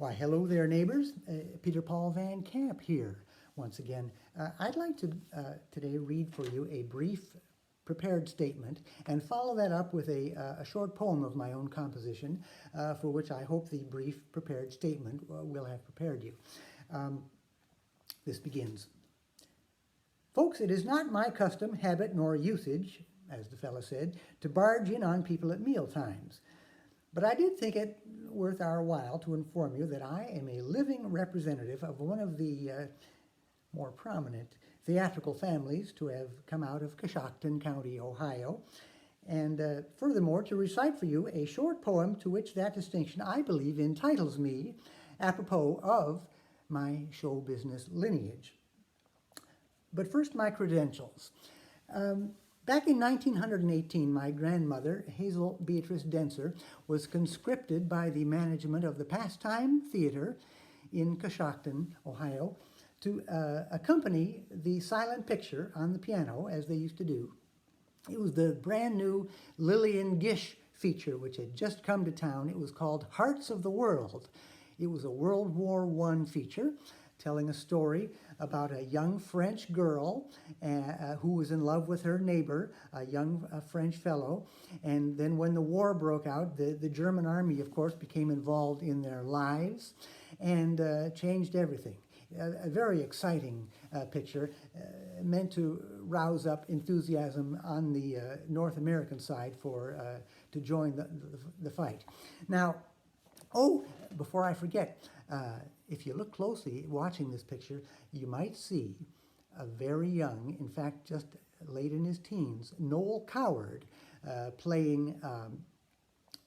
Why, hello there, neighbors. Peter Paul Van Camp here once again. I'd like to today read for you a brief prepared statement and follow that up with a short poem of my own composition for which I hope the brief prepared statement will have prepared you. This begins. Folks, it is not my custom, habit, nor usage, as the fellow said, to barge in on people at meal times. But I did think it worth our while to inform you that I am a living representative of one of the more prominent theatrical families to have come out of Coshocton County, Ohio, and furthermore to recite for you a short poem to which that distinction, I believe, entitles me apropos of my show business lineage. But first, my credentials. Back in 1918, my grandmother, Hazel Beatrice Denser, was conscripted by the management of the Pastime Theater in Coshocton, Ohio, to accompany the silent picture on the piano, as they used to do. It was the brand new Lillian Gish feature, which had just come to town. It was called Hearts of the World. It was a World War I feature, telling a story about a young French girl who was in love with her neighbor, a young French fellow. And then when the war broke out, the German army, of course, became involved in their lives and changed everything. A very exciting picture, meant to rouse up enthusiasm on the North American side to join the fight. Now, before I forget, if you look closely watching this picture, you might see a very young, in fact, just late in his teens, Noel Coward playing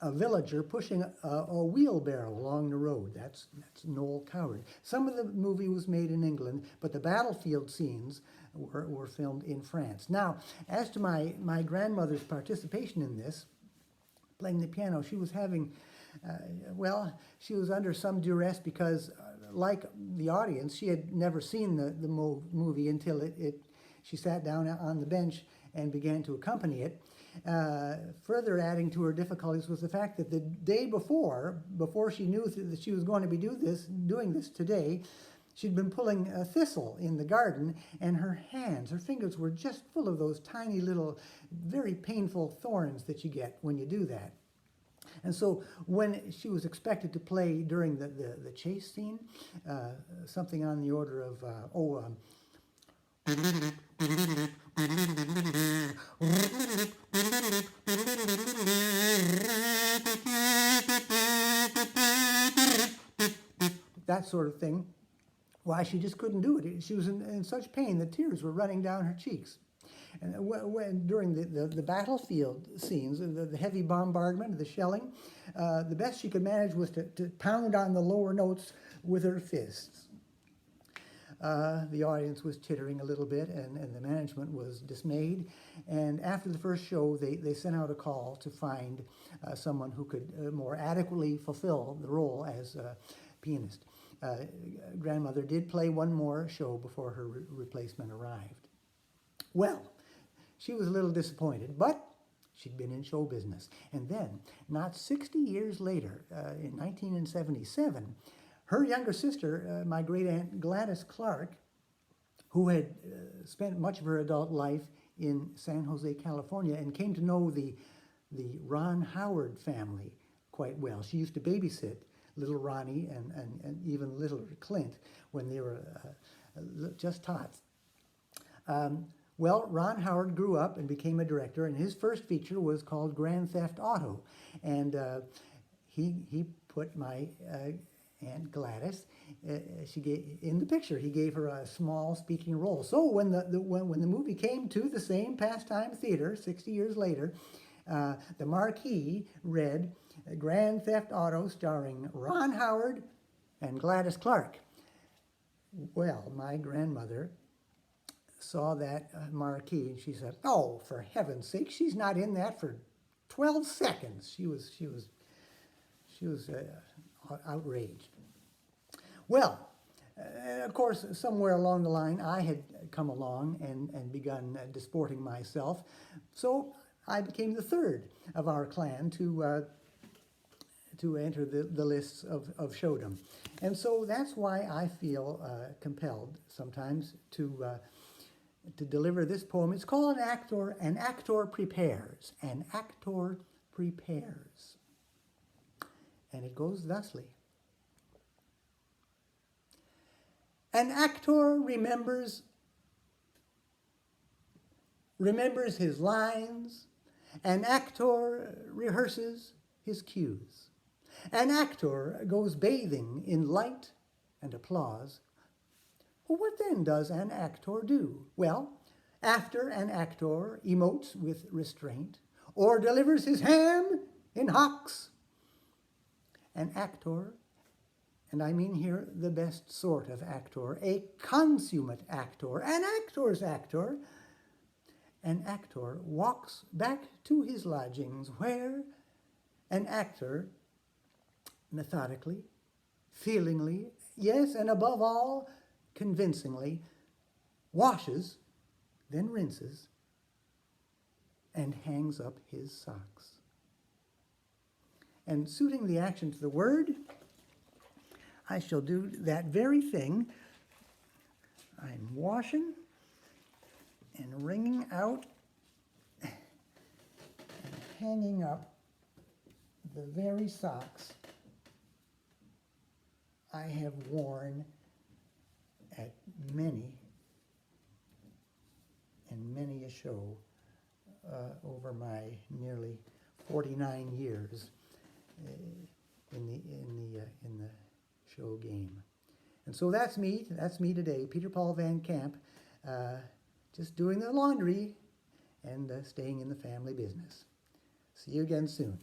a villager pushing a wheelbarrow along the road. That's Noel Coward. Some of the movie was made in England, but the battlefield scenes were filmed in France. Now, as to my grandmother's participation in this, playing the piano, she was having, she was under some duress because, like the audience, she had never seen the movie until she sat down on the bench and began to accompany it. Further adding to her difficulties was the fact that the day before she knew that she was going to be doing this today, she'd been pulling a thistle in the garden, and her fingers were just full of those tiny little, very painful thorns that you get when you do that. And so when she was expected to play during the chase scene, something on the order of, that sort of thing, why, she just couldn't do it. She was in such pain that tears were running down her cheeks. And during the battlefield scenes, the heavy bombardment, the shelling, the best she could manage was to pound on the lower notes with her fists. The audience was tittering a little bit, and the management was dismayed. And after the first show, they sent out a call to find someone who could more adequately fulfill the role as a pianist. Grandmother did play one more show before her replacement arrived. Well, she was a little disappointed, but she'd been in show business. And then, not 60 years later, in 1977, her younger sister, my great-aunt Gladys Clark, who had spent much of her adult life in San Jose, California, and came to know the Ron Howard family quite well. She used to babysit little Ronnie and even little Clint when they were just tots. Well, Ron Howard grew up and became a director, and his first feature was called Grand Theft Auto. And he put my Aunt Gladys, in the picture, he gave her a small speaking role. So when the movie came to the same Pastime Theater 60 years later, the marquee read Grand Theft Auto starring Ron Howard and Gladys Clark. Well, my grandmother saw that marquee and she said, "Oh, for heaven's sake, she's not in that for 12 seconds." She was outraged. Well, of course, somewhere along the line, I had come along and begun disporting myself. So I became the third of our clan to to enter the lists of showdom. And so that's why I feel compelled sometimes to deliver this poem. It's called An Actor Prepares. An Actor Prepares. And it goes thusly. An actor remembers his lines. An actor rehearses his cues. An actor goes bathing in light and applause. Well, what then does an actor do? Well, after an actor emotes with restraint or delivers his ham in hocks, an actor, and I mean here the best sort of actor, a consummate actor, an actor's actor, an actor walks back to his lodgings where an actor methodically, feelingly, yes, and above all, convincingly, washes, then rinses, and hangs up his socks. And suiting the action to the word, I shall do that very thing. I'm washing and wringing out and hanging up the very socks I have worn at many a show over my nearly 49 years in the show game. And so that's me today, Peter Paul Van Camp, just doing the laundry and staying in the family business. See you again soon.